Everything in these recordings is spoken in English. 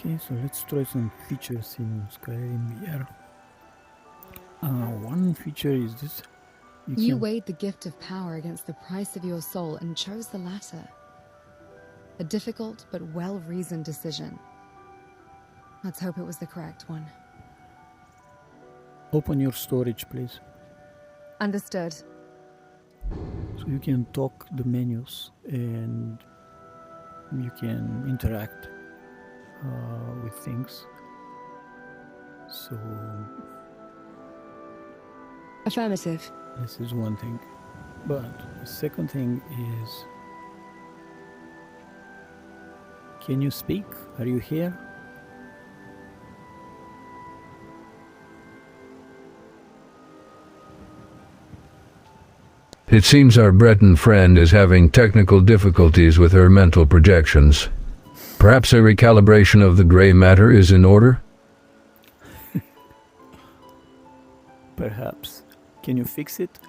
Okay, so let's try some features in Skyrim VR. One feature is this. You weighed the gift of power against the price of your soul and chose the latter. A difficult but well-reasoned decision. Let's hope it was the correct one. Open your storage, please. Understood. So you can talk the menus and you can interact with things. So Affirmative. this is one thing. But the second thing is, can you speak? Are you here? It seems our Breton friend is having technical difficulties with her mental projections. Perhaps a recalibration of the gray matter is in order? Perhaps. Can you fix it?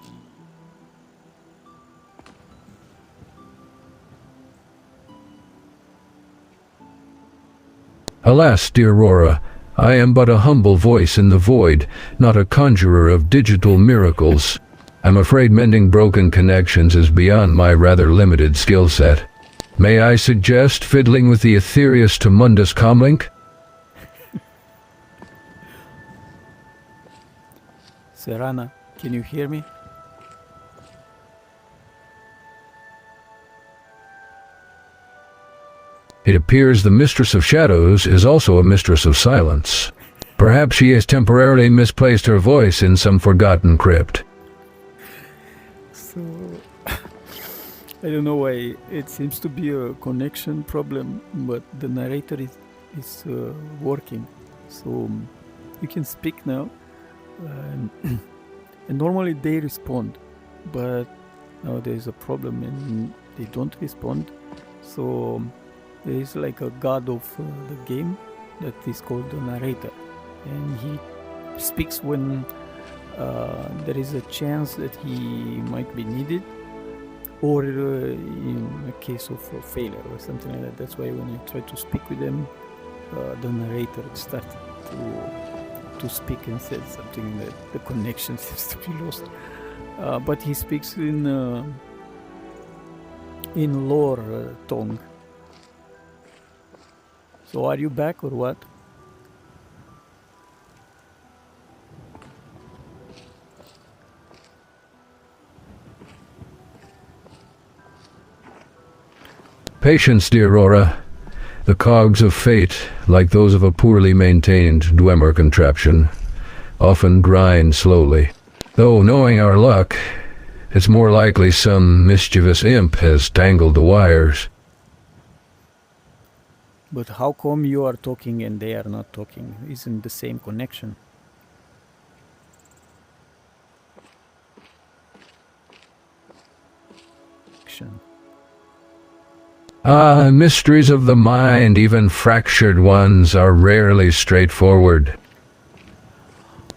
Alas, dear Aurora, I am but a humble voice in the void, not a conjurer of digital miracles. I'm afraid mending broken connections is beyond my rather limited skill set. May I suggest fiddling with the Aetherius to Mundus comlink? Serana, can you hear me? It appears the Mistress of Shadows is also a Mistress of Silence. Perhaps she has temporarily misplaced her voice in some forgotten crypt. So, I don't know why it seems to be a connection problem, but the narrator is working. So, you can speak now. And normally they respond, but now there's a problem and they don't respond. So, there is like a god of the game that is called the narrator, and he speaks when there is a chance that he might be needed, or in a case of a failure or something like that. That's why when I try to speak with them, the narrator started to speak and said something that the connection seems to be lost. But he speaks in lore tongue. So are you back or what? Patience, dear Aurora. The cogs of fate, like those of a poorly maintained Dwemer contraption, often grind slowly. Though, knowing our luck, it's more likely some mischievous imp has tangled the wires. But how come you are talking and they are not talking? Isn't the same connection? Mysteries of the mind, even fractured ones, are rarely straightforward.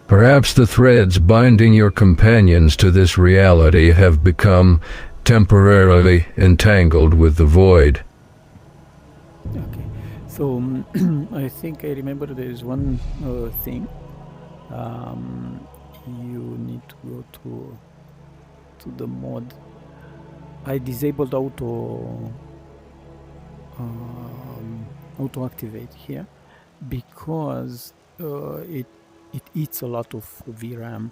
Perhaps the threads binding your companions to this reality have become temporarily entangled with the void. Okay, so I think I remember there is one thing. You need to go to the mod. I disabled auto activate here because it eats a lot of VRAM.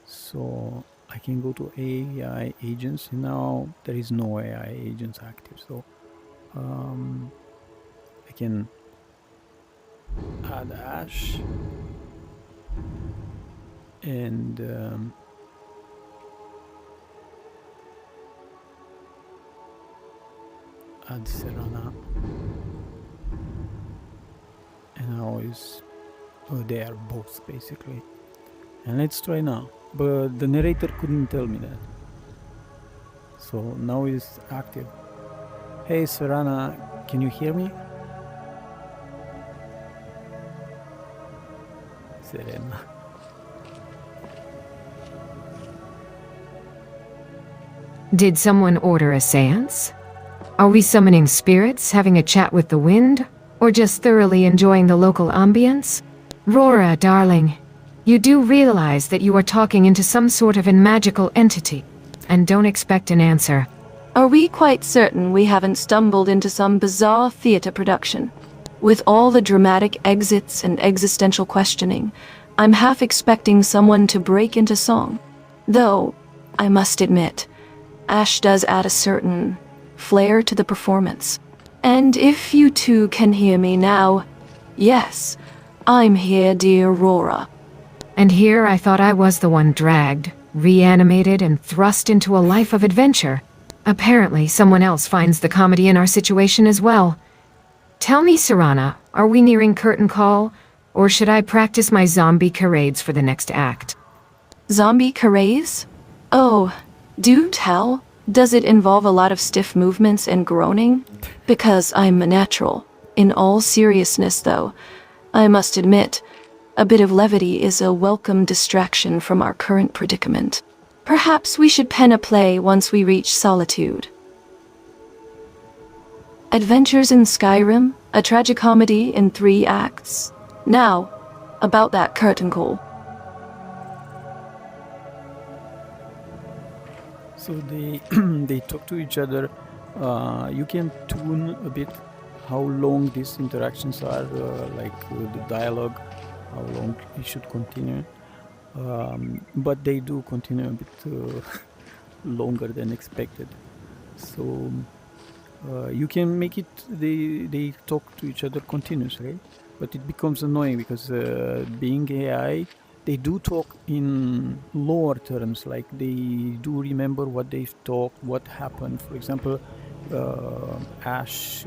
So I can go to AI agents. Now there is no AI agents active, so I can add Ash and add Serana, and now they are both basically. And let's try now, but the narrator couldn't tell me that, so now it's active. Hey Serana, can you hear me? Serena. Did someone order a seance? Are we summoning spirits, having a chat with the wind? Or just thoroughly enjoying the local ambience? Rora, darling, you do realize that you are talking into some sort of a magical entity, and don't expect an answer. Are we quite certain we haven't stumbled into some bizarre theater production? With all the dramatic exits and existential questioning, I'm half expecting someone to break into song. Though, I must admit, Ash does add a certain flair to the performance. And if you two can hear me now, yes, I'm here, dear Rora. And here I thought I was the one dragged, reanimated, and thrust into a life of adventure. Apparently, someone else finds the comedy in our situation as well. Tell me, Serana, are we nearing curtain call, or should I practice my zombie charades for the next act? Zombie charades? Oh, do tell. Does it involve a lot of stiff movements and groaning? Because I'm a natural. In all seriousness, though, I must admit, a bit of levity is a welcome distraction from our current predicament. Perhaps we should pen a play once we reach Solitude. Adventures in Skyrim, a tragicomedy in 3 acts. Now, about that curtain call. So they they talk to each other. You can tune a bit how long these interactions are, like the dialogue, how long it should continue. But they do continue a bit longer than expected. So you can make it. They talk to each other continuously, but it becomes annoying because being AI. They do talk in lore terms, like they do remember what they've talked, what happened. For example, Ash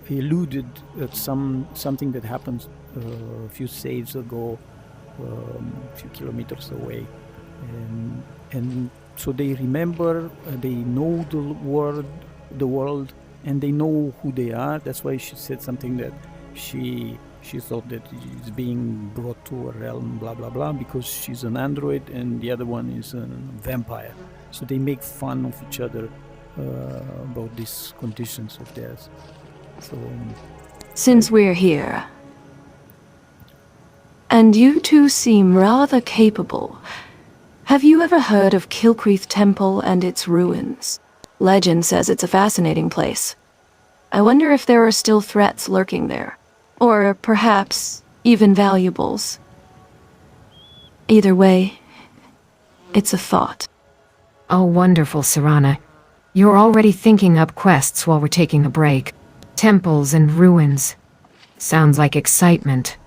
alluded at something that happened a few saves ago, a few kilometers away, and so they remember, they know the world, and they know who they are. That's why she said something that she thought that it's being brought to a realm, blah blah blah, because she's an android and the other one is a vampire. So they make fun of each other about these conditions of theirs. So Since we're here, and you two seem rather capable, have you ever heard of Kilcreath Temple and its ruins? Legend says it's a fascinating place. I wonder if there are still threats lurking there. Or perhaps even valuables. Either way, it's a thought. Oh, wonderful, Serana. You're already thinking up quests while we're taking a break. Temples and ruins. Sounds like excitement.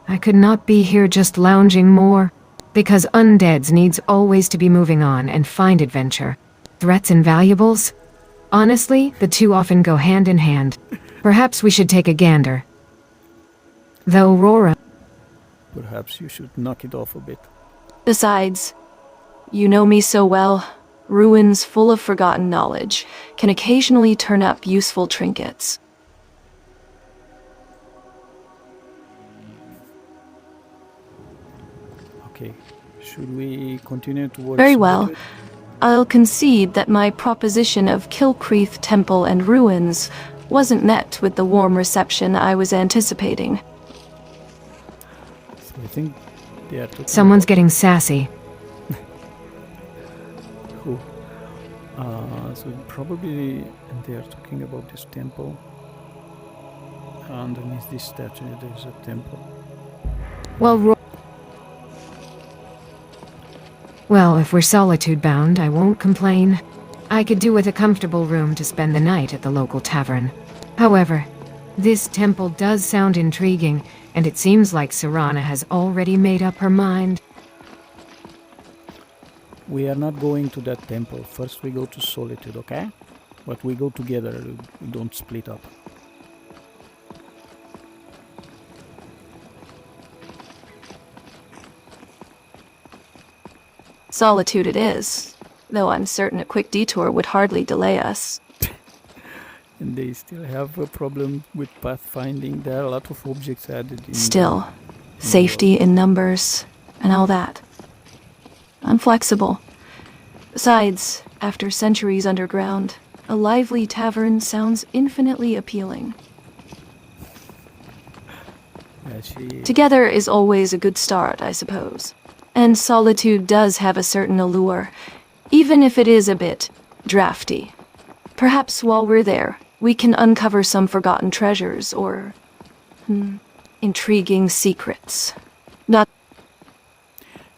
I could not be here just lounging more, because undeads needs always to be moving on and find adventure. Threats and valuables? Honestly, the two often go hand in hand. Perhaps we should take a gander. Though Rora... perhaps you should knock it off a bit. Besides, you know me so well. Ruins full of forgotten knowledge can occasionally turn up useful trinkets. Okay, should we continue towards... Very well. I'll concede that my proposition of Kilcreath Temple and ruins wasn't met with the warm reception I was anticipating. So I think they are talking Someone's getting sassy. Who? So probably they are talking about this temple. Underneath this statue there's a temple. Well, if we're solitude-bound, I won't complain. I could do with a comfortable room to spend the night at the local tavern. However, this temple does sound intriguing, and it seems like Serana has already made up her mind. We are not going to that temple. First we go to Solitude, okay? But we go together, we don't split up. Solitude it is, though I'm certain a quick detour would hardly delay us. And they still have a problem with pathfinding. There are a lot of objects added in. Still, safety in numbers, and all that. I'm flexible. Besides, after centuries underground, A lively tavern sounds infinitely appealing. Yeah, she. Together is always a good start, I suppose. And solitude does have a certain allure, even if it is a bit drafty. Perhaps while we're there, we can uncover some forgotten treasures or intriguing secrets. Not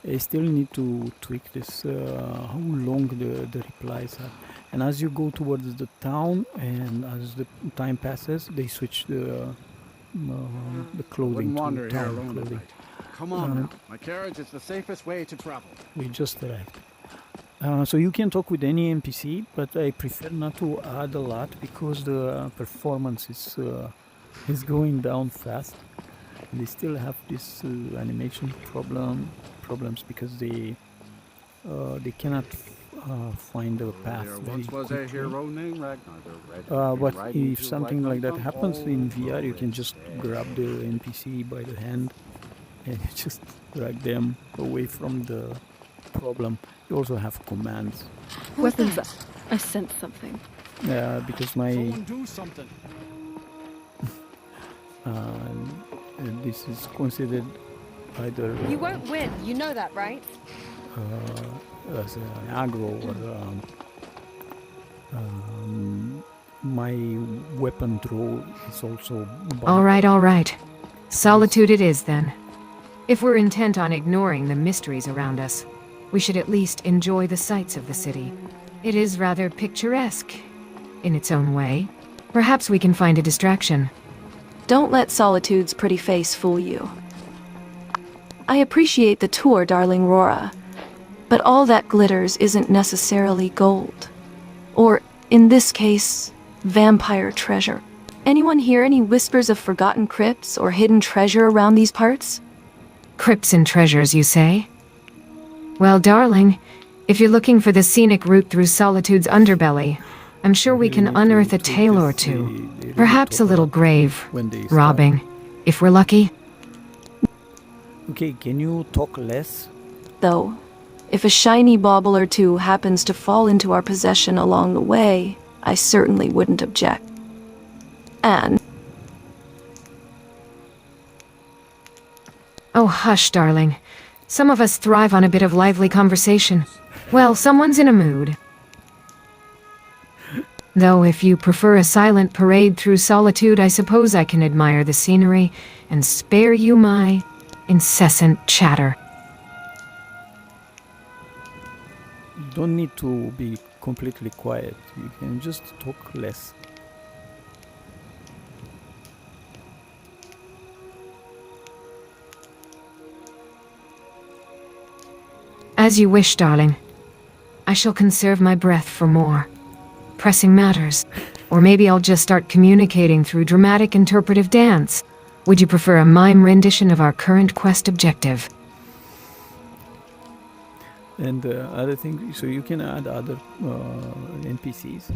I still need to tweak this, how long the replies are. And as you go towards the town and as the time passes, they switch the clothing Wouldn't wander to here town alone at clothing. night. Come on now. My carriage is the safest way to travel. We just arrived. So you can talk with any NPC, but I prefer not to add a lot because the performance is going down fast. They still have this animation problems because they cannot find a path There very once was a quickly. hero named Ragnar. But riding if to something right like that from happens all in the VR, you can glory. just grab the NPC by the hand and just drag them away from the problem. You also have commands. Weapons up. I sense something. Because my Someone do something. this is considered either You won't win. You know that, right? as an aggro or my weapon throw is also All right. Solitude it is then. If we're intent on ignoring the mysteries around us, we should at least enjoy the sights of the city. It is rather picturesque, in its own way. Perhaps we can find a distraction. Don't let Solitude's pretty face fool you. I appreciate the tour, darling Rora, but all that glitters isn't necessarily gold. Or, in this case, vampire treasure. Anyone hear any whispers of forgotten crypts or hidden treasure around these parts? Crypts and treasures, you say? Well, darling, if you're looking for the scenic route through Solitude's underbelly, I'm sure we can unearth a tale or two. Perhaps a little grave when they start. robbing, if we're lucky. Okay, can you talk less? Though, if a shiny bauble or two happens to fall into our possession along the way, I certainly wouldn't object. And Oh, hush, darling. Some of us thrive on a bit of lively conversation. Well, someone's in a mood. Though if you prefer a silent parade through Solitude, I suppose I can admire the scenery and spare you my incessant chatter. You don't need to be completely quiet. You can just talk less. As you wish, darling. I shall conserve my breath for more pressing matters. Or maybe I'll just start communicating through dramatic interpretive dance. Would you prefer a mime rendition of our current quest objective? And other thing, so you can add other NPCs.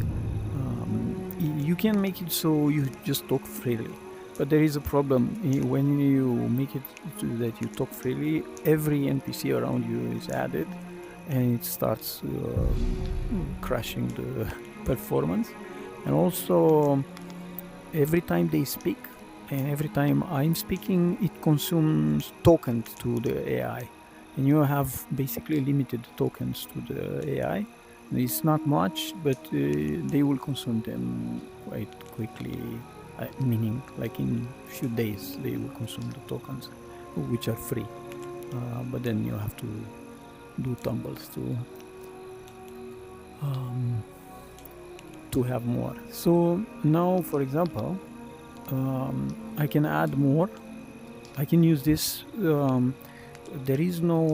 You can make it so you just talk freely. But there is a problem. When you make it so that you talk freely, every NPC around you is added and it starts crashing the performance. And also, every time they speak and every time I'm speaking, it consumes tokens to the AI. And you have basically limited tokens to the AI. It's not much, but they will consume them quite quickly. Meaning, like in few days, they will consume the tokens, which are free. But then you have to do tumbles to have more. So now, for example, I can add more. I can use this. There is no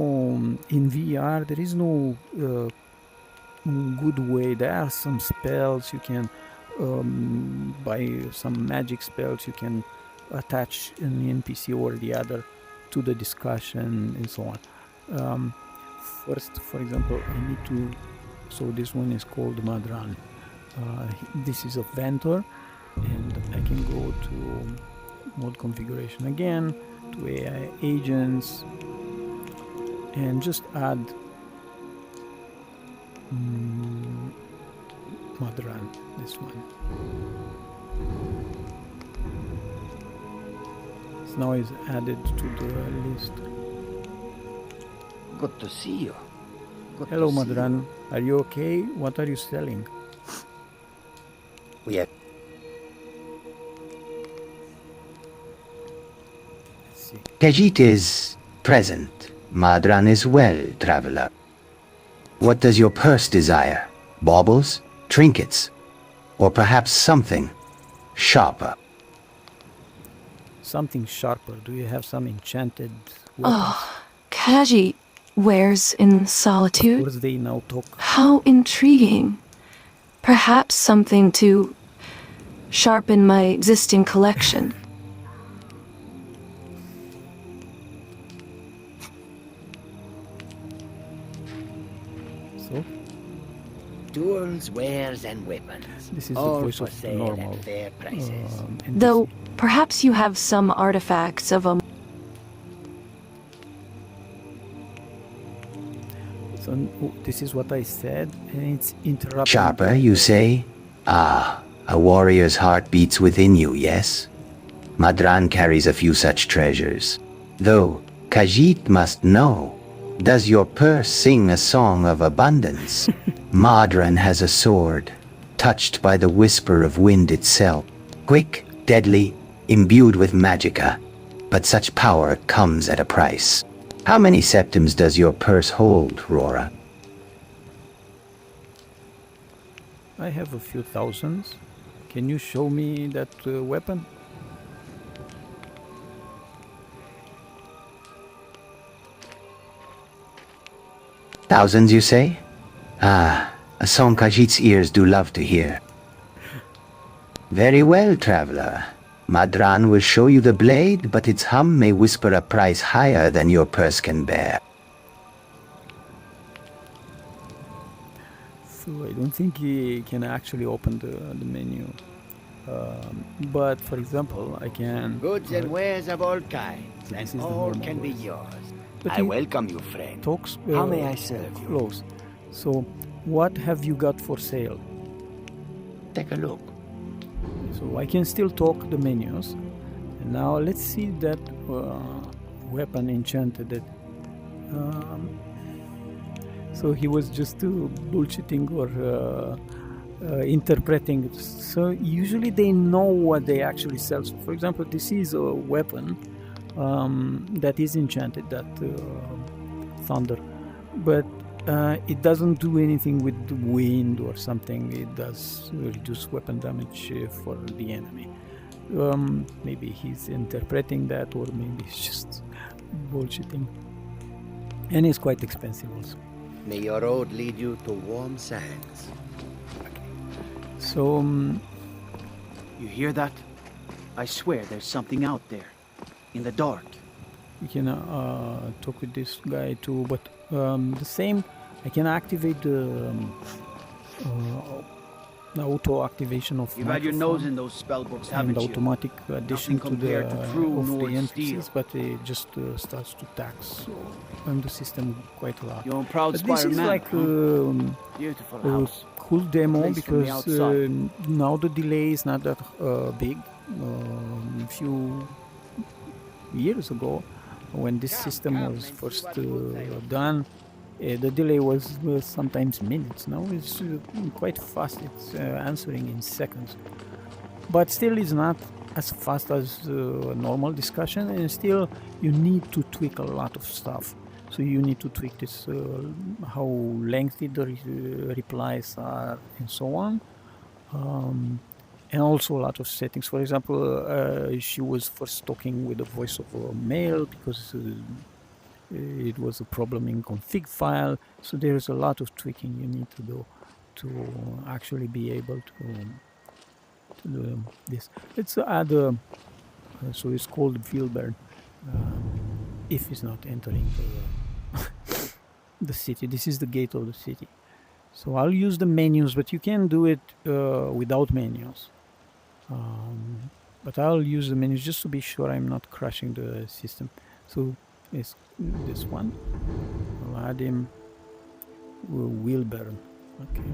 in VR. There is no good way. There are some spells you can. By some magic spells you can attach an NPC or the other to the discussion and so on. First, for example, I need to, so this one is called Madran. This is a Ventor, and I can go to mode configuration again, to AI agents, and just add Madran, this one. So now it's added to the list. Good to see you. Good Hello, to see Madran. Are you okay? What are you selling? you. We have Let's see. Khajiit is present. Madran is well, traveler. What does your purse desire? Baubles? Trinkets? Or perhaps something sharper? Something sharper. Do you have some enchanted weapons? Khajiit wears in Of solitude. course, they now talk. How intriguing. Perhaps something to sharpen my existing collection. So, Tools, wares, and weapons. this is the All voice for of the sale normal. at fair prices. And Though perhaps you have some artifacts of a So, this is what I said, and it's interrupting. Sharper, you say? Ah, a warrior's heart beats within you, yes? Madran carries a few such treasures. Though, Khajiit must know. Does your purse sing a song of abundance? Madran has a sword, touched by the whisper of wind itself. Quick, deadly, imbued with magicka. But such power comes at a price. How many septims does your purse hold, Rora? I have a few thousands. Can you show me that weapon? Thousands, you say? Ah, a song Khajiit's ears do love to hear. Very well, traveler. Madran will show you the blade, but its hum may whisper a price higher than your purse can bear. So I don't think he can actually open the menu. But for example, I can. Goods and wares of all kinds, This and is the all normal can be ways. yours. But I he welcome you, friend. talks. How may I serve you? Close. So, what have you got for sale? Take a look. So I can still talk the menus. And now let's see that weapon enchanted. That. So he was just bullshitting or interpreting. So usually they know what they actually sell. So for example, this is a weapon that is enchanted, that thunder, but it doesn't do anything with the wind or something. It does reduce weapon damage for the enemy. Maybe he's interpreting that, or maybe it's just bullshitting. And it's quite expensive also. May your road lead you to warm sands. So You hear that? I swear there's something out there. In the dark. we can talk with this guy too, but the same, I can activate the auto activation of You've had your microphone nose in those spell books, and haven't you? automatic addition Nothing to the compared to true of the Nord NPCs, steel. but it just starts to tax on the system quite a lot. Your own proud But this Spire is Manor, like huh? Beautiful a house. cool demo Place from the because outside. now the delay is not that big. A few years ago, when this system was first done, the delay was sometimes minutes. Now it's quite fast. It's answering in seconds, but still it's not as fast as normal discussion, and still you need to tweak a lot of stuff. So you need to tweak this, how lengthy the replies are, and so on. And also a lot of settings. For example, she was first talking with the voice of a male because it was a problem in config file. So there's a lot of tweaking you need to do to actually be able to do this. Let's add so it's called Vilbern if he's not entering the city. This is the gate of the city. So I'll use the menus, but you can do it without menus. But I'll use the menus just to be sure I'm not crashing the system. So it's this one. I'll add him Wilburn. Okay.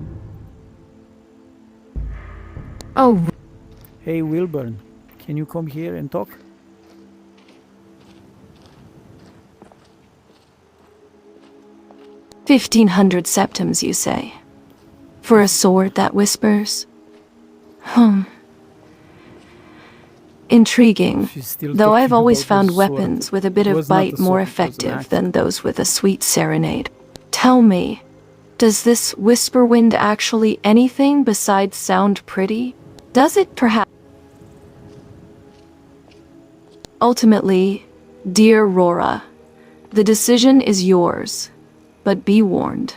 Oh, Hey Wilburn, can you come here and talk? 1,500 septims, you say? For a sword that whispers? Intriguing, She's still though I've talking always about found the sword. weapons with a bit It of was not a bite more sword, it was an effective axe. than those with a sweet serenade. Tell me, does this whisper wind actually anything besides sound pretty? Does it perhaps... Ultimately, dear Rora, the decision is yours, but be warned.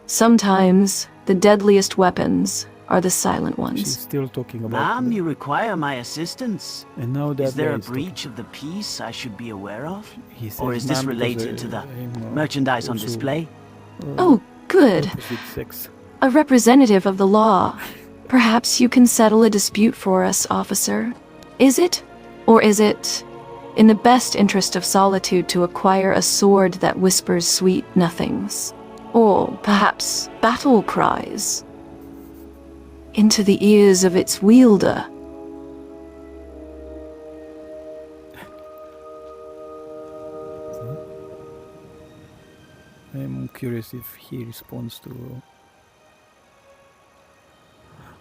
Sometimes, the deadliest weapons are the silent She's ones. still talking about Ma'am, the- you require my assistance. And now that Is there guy a is breach of the peace I should be aware of? He says Or is this ma'am because, related to the I'm, merchandise on also, display? Oh, good. opposite sex. A representative of the law. Perhaps you can settle a dispute for us, officer. Is it? Or is it in the best interest of solitude to acquire a sword that whispers sweet nothings? Or perhaps battle cries into the ears of its wielder? I'm curious if he responds to...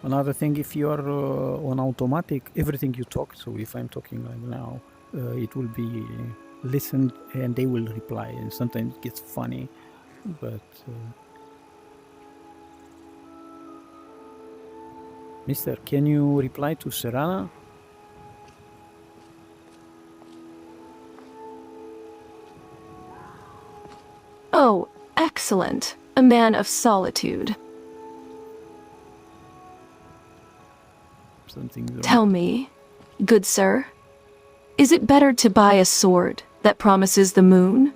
Another thing, if you are on automatic, everything you talk, so if I'm talking like now, it will be listened and they will reply, and sometimes it gets funny, but... Mister, can you reply to Serana? Oh, excellent. A man of solitude. Something's wrong. Tell me, good sir, is it better to buy a sword that promises the moon,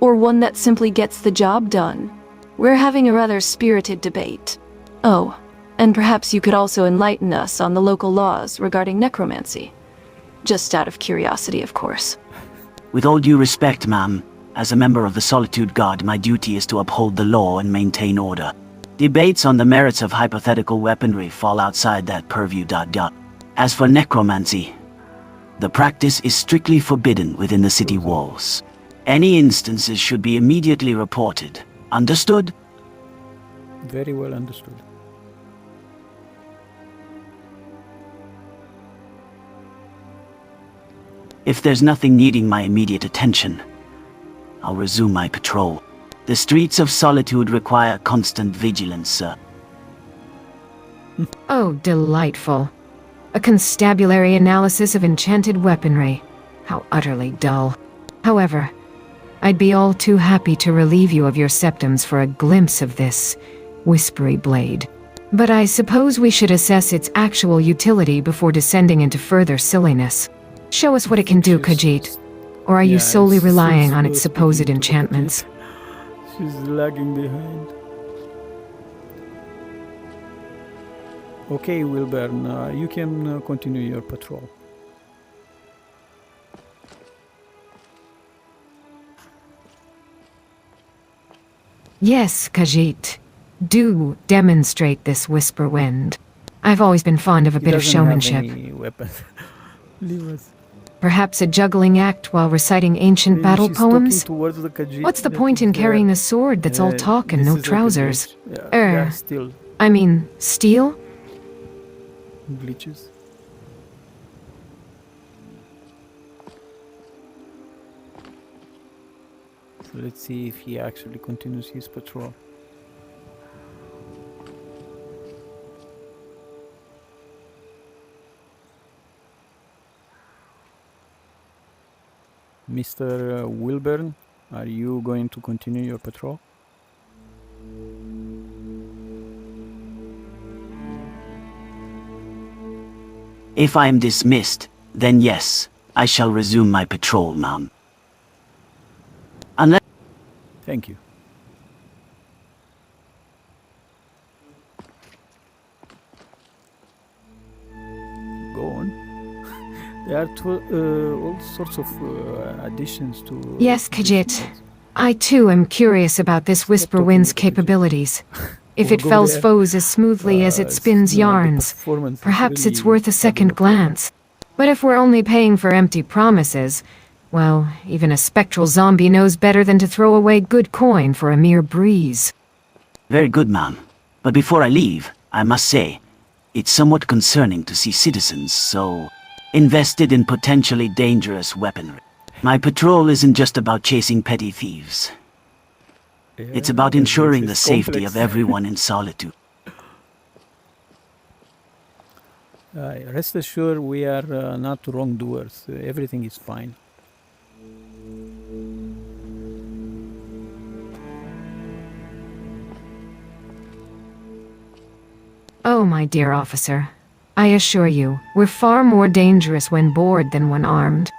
or one that simply gets the job done? We're having a rather spirited debate. Oh, and perhaps you could also enlighten us on the local laws regarding necromancy. Just out of curiosity, of course. With all due respect, ma'am, as a member of the Solitude Guard, my duty is to uphold the law and maintain order. Debates on the merits of hypothetical weaponry fall outside that purview. As for necromancy, the practice is strictly forbidden within the city walls. Any instances should be immediately reported. Understood? Very well understood. If there's nothing needing my immediate attention, I'll resume my patrol. The streets of Solitude require constant vigilance, sir. oh, delightful. A constabulary analysis of enchanted weaponry. How utterly dull. However, I'd be all too happy to relieve you of your septums for a glimpse of this whispery blade. But I suppose we should assess its actual utility before descending into further silliness. Show us what it can do, Khajiit. Or are you Yeah, solely it's relying so on slow its supposed speaking to enchantments? She's lagging behind. Okay, Wilburn, you can continue your patrol. Yes, Khajiit. Do demonstrate this whisper wind. I've always been fond of a He bit of doesn't have showmanship. any weapon. Leave us. Perhaps a juggling act while reciting ancient Maybe battle she's talking poems? towards the Khajiit What's the that point is in there. carrying a sword that's all talk and This no is like a trousers? glitch. Yeah, still I mean, steel? glitches. So let's see if he actually continues his patrol. Mr. Wilburn, are you going to continue your patrol? If I am dismissed, then yes, I shall resume my patrol, ma'am. Unless... Thank you. Go on. There are all sorts of additions to... Yes, Khajiit. I too am curious about this whisper wind's capabilities. If We'll it go fells there. foes as smoothly as it spins The yarns, performance is perhaps it's really worth a second fabulous. glance. But if we're only paying for empty promises, well, even a spectral zombie knows better than to throw away good coin for a mere breeze. Very good, ma'am. But before I leave, I must say, it's somewhat concerning to see citizens so invested in potentially dangerous weaponry. My patrol isn't just about chasing petty thieves. It's about this ensuring is the safety complex. of everyone in Solitude. Rest assured, we are not wrongdoers. Everything is fine. Oh, my dear officer, I assure you, we're far more dangerous when bored than when armed.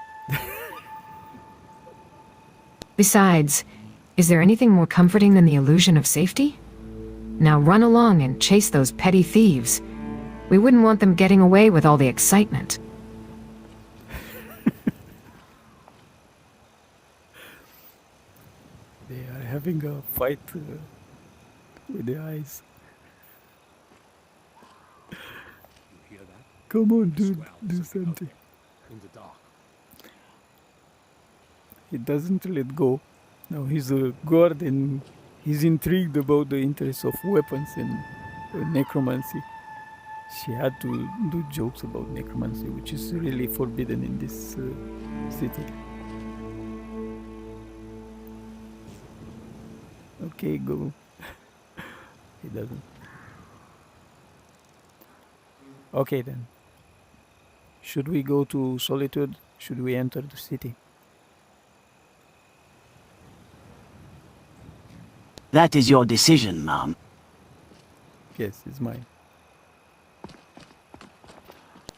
Besides, is there anything more comforting than the illusion of safety? Now run along and chase those petty thieves. We wouldn't want them getting away with all the excitement. They are having a fight with the eyes. Come on, dude, do something. He doesn't let go. Now he's a guard and he's intrigued about the interest of weapons and necromancy. She had to do jokes about necromancy, which is really forbidden in this city. Okay, go. He doesn't. Okay then. Should we go to Solitude? Should we enter the city? That is your decision, ma'am. Yes, it's mine.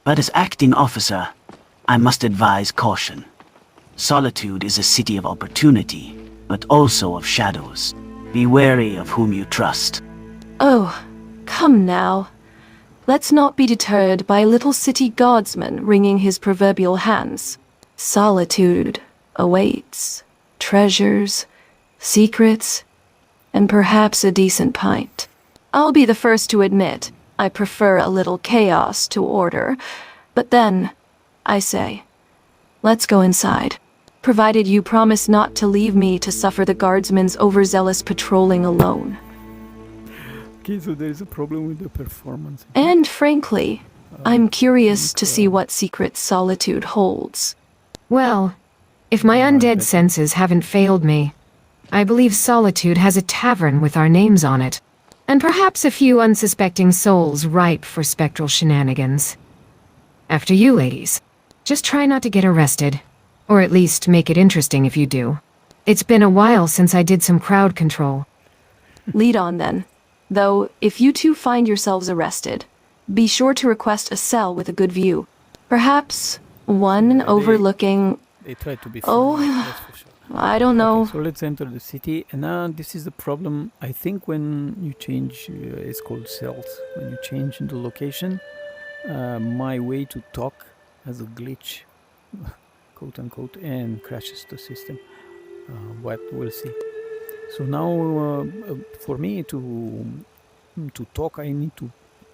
But as acting officer, I must advise caution. Solitude is a city of opportunity, but also of shadows. Be wary of whom you trust. Oh, come now. Let's not be deterred by a little city guardsman wringing his proverbial hands. Solitude awaits. Treasures, secrets, and perhaps a decent pint. I'll be the first to admit I prefer a little chaos to order, but then, I say, let's go inside, provided you promise not to leave me to suffer the guardsman's overzealous patrolling alone. Okay, so there is a problem with the performance. And frankly, I'm curious to see what secret Solitude holds. Well, if my undead senses haven't failed me, I believe Solitude has a tavern with our names on it, and perhaps a few unsuspecting souls ripe for spectral shenanigans. After you, ladies. Just try not to get arrested, or at least make it interesting if you do. It's been a while since I did some crowd control. Lead on then. Though, if you two find yourselves arrested, be sure to request a cell with a good view. Perhaps one overlooking... They try to be Oh, funny, that's for sure. I don't know. Okay, so let's enter the city. And now this is the problem. I think when you change, it's called cells. When you change the location, my way to talk has a glitch, quote unquote, and crashes the system. But we'll see. So now, for me to talk, I need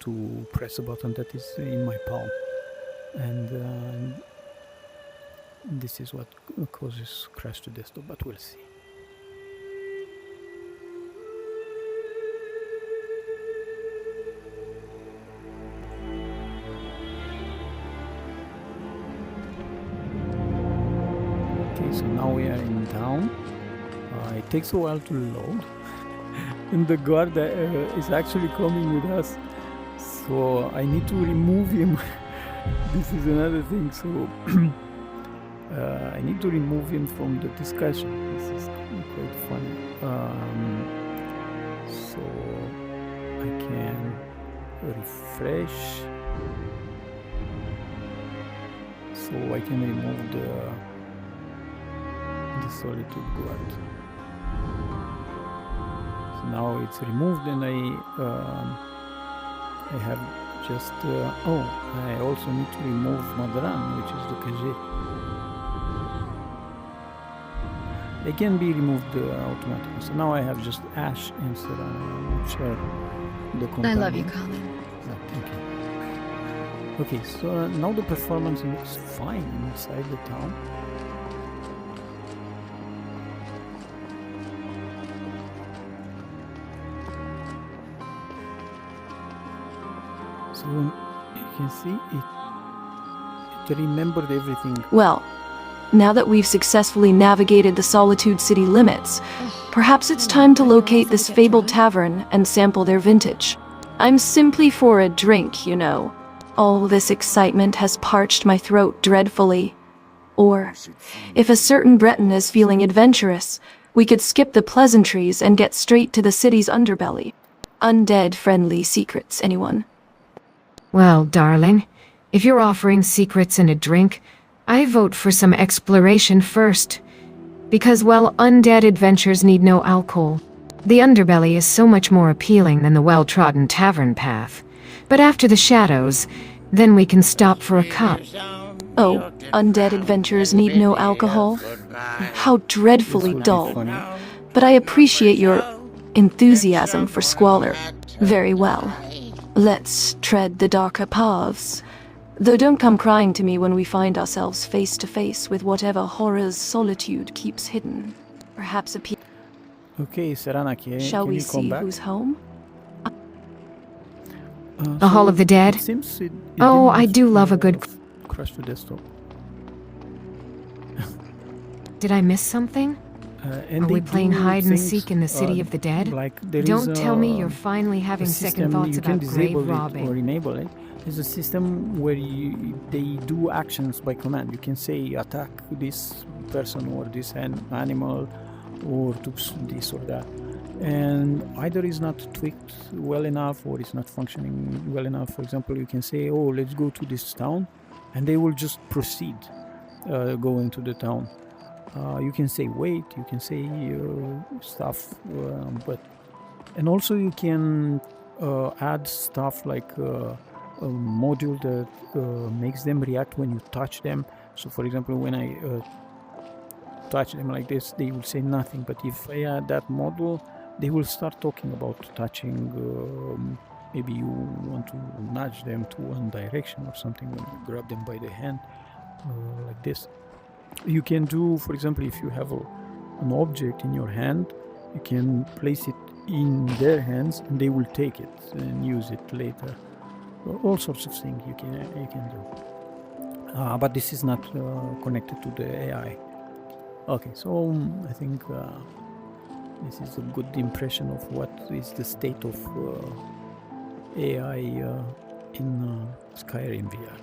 to press a button that is in my palm, and this is what causes crash to desktop. But we'll see. Okay, so now we are in town. It takes a while to load, and the guard is actually coming with us, so I need to remove him. This is another thing, so I need to remove him from the discussion. This is quite funny. So I can refresh, so I can remove the Solitude guard. So now it's removed, and I have just I also need to remove Madran, which is the Kajit. They can be removed automatically. So now I have just Ash and Serana, which are the companions. I love you, Colin. Yeah, thank you. Okay, so now the performance looks fine inside the town. So you can see it remembered everything. Well, now that we've successfully navigated the Solitude City limits, perhaps it's time to locate this fabled tavern and sample their vintage. I'm simply for a drink, you know. All this excitement has parched my throat dreadfully. Or, if a certain Breton is feeling adventurous, we could skip the pleasantries and get straight to the city's underbelly. Undead-friendly secrets, anyone? Well, darling, if you're offering secrets and a drink, I vote for some exploration first. Because, well, undead adventures need no alcohol. The underbelly is so much more appealing than the well-trodden tavern path. But after the shadows, then we can stop for a cup. Oh, undead adventures need no alcohol? How dreadfully dull. But I appreciate your enthusiasm for squalor. Very well. Let's tread the darker paths. Though don't come crying to me when we find ourselves face to face with whatever horrors solitude keeps hidden. Perhaps a Okay, Serana, Shall can we you come see back? who's home? The Hall of the Dead? It seems it Oh, didn't, I do love a good... crash the desktop. Did I miss something? And Are they we playing do hide and things, seek in the City of the Dead? Like there Don't is tell me a- you're finally having a second system, thoughts you can about grave disable it or robbing. enable it. There's a system where they do actions by command. You can say attack this person or this animal or do this or that. And either is not tweaked well enough or it's not functioning well enough. For example, you can say, oh, let's go to this town, and they will just proceed go into the town. You can say wait, you can say stuff, and also you can add stuff like a module that makes them react when you touch them. So for example, when I touch them like this, they will say nothing, but if I add that module, they will start talking about touching. Maybe you want to nudge them to one direction or something when you grab them by the hand, like this. You can do, for example, if you have an object in your hand, you can place it in their hands and they will take it and use it later. All sorts of things you can do. But this is not connected to the AI. Okay, so I think this is a good impression of what is the state of AI in Skyrim VR.